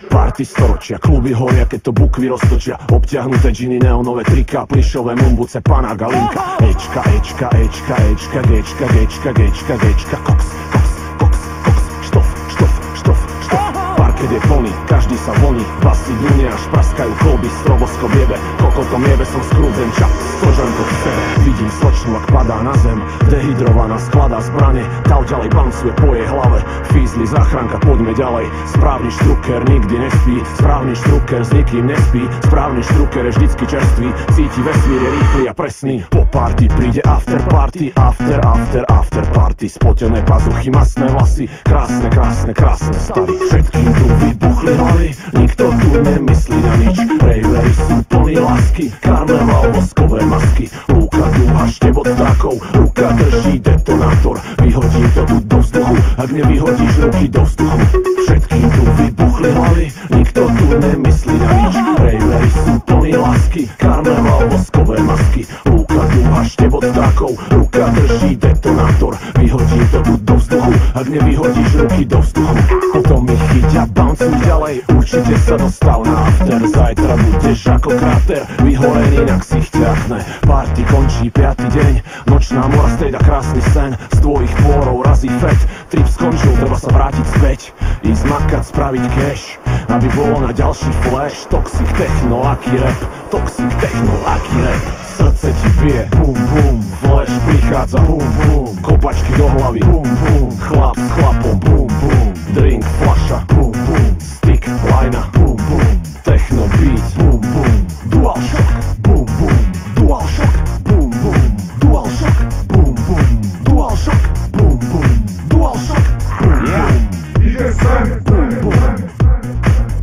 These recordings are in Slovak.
Party storočia, kluby horia, keď to bukvy roztočia. Obťahnuté džiny, neonové trika, plišové mumbuce, pana Galinka. Ečka, ečka, ečka, ečka, gečka, gečka, gečka, gečka, koks, koks, koks, koks, štof, štof, štof, štof. Parket je plný, každý sa voní, basy dunia, až praskajú kolby, stroboskop jebe, kokotom jebe som skrúdzen čap, stožanko v sebe. Vidím slečnu, ak padá na zem, dehydrovaná, skladá zbrane, tal ďalej bancuje po jej hlave. Fízli, záchranka, poďme ďalej. Správny štruker nikdy nespí, správny štruker s nikým nespí, správny štruker je vždycky čerstvý, cíti vesmír, je rýchly a presný. Po party príde after party, after, after, after party. Spotené pazuchy, masné vlasy, krásne, krásne, krásne stavy. Všetkým tu vybuchli hlavy, nikto tu nemyslí na nič. Rejvery sú plní lásky, karneval, voskové masky. Lúka dúha, štebot drakov, ruka drží detonátor. Vyhodím to tu do vzduchu, ak nevyhodíš ruky do vzduchu. Všetkým tu vybuchli hlavy, nikto tu nemyslí na nič. Rejvery sú plní lásky, karneval, voskové masky. Lúka dúha, štebot drakov, ruka drží detonátor. Vyhodím to tu do vzduchu, ak nevyhodíš ruky do vzduchu. Potom mi chyťa, bouncuj ďalej, určite sa dostal na after. Zajtra budeš ako kráter, vyhorený na ksicht ťahne. Party končí 5. deň, nočná mora strieda krásny sen. Z tvojich tvorov razí fet, trip skončil, treba sa vrátiť späť. Ísť makať, spraviť cash, aby bolo na ďalší flash. Toxic techno, aký rap, toxic techno, aký rap. Srdce ti bije, bum bum, flash prichádza, bum bum. Kopačky do hlavy, bum bum, chlap s chlapom, bum bum. Drink, fľaša, bum bum, stick, lajna, bum bum. Techno beat, bum bum, dual shock, bum bum, dual shock, bum bum, dual shock, bum bum, dual shock, bum bum, dual shock, bum bum. Idzie sen, bum bum,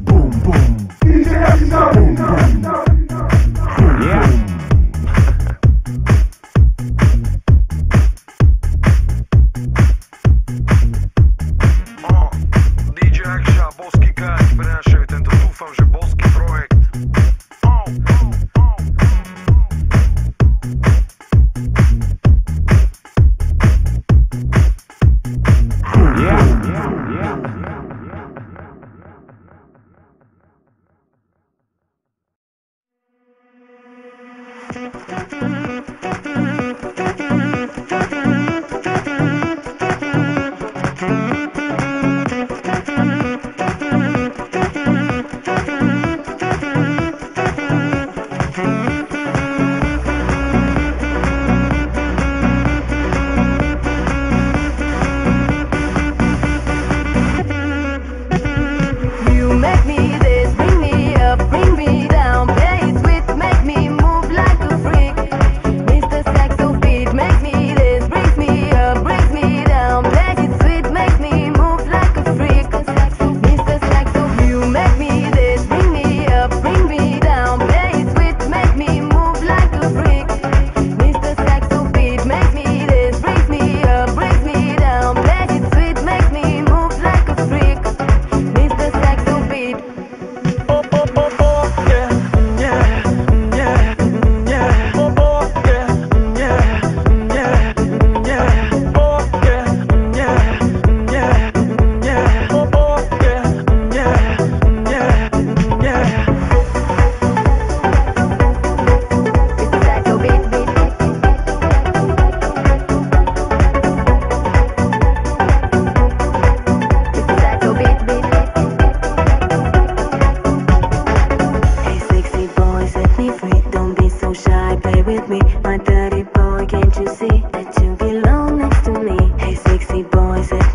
bum bum, idzie jak na bum bum, bum bum. DJ Aksha, boský káť, prinášajú tento, dúfam, že boský projekt.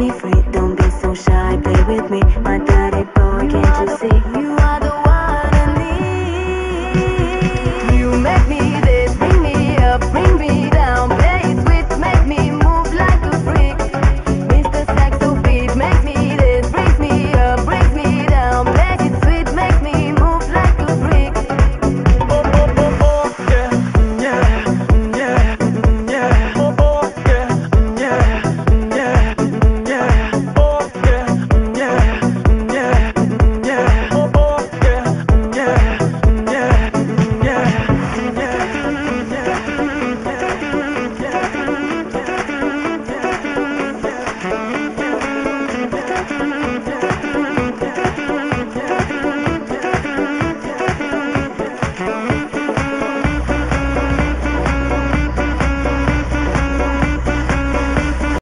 me free. Don't be so shy, play with me, my dirty boy, can't you see?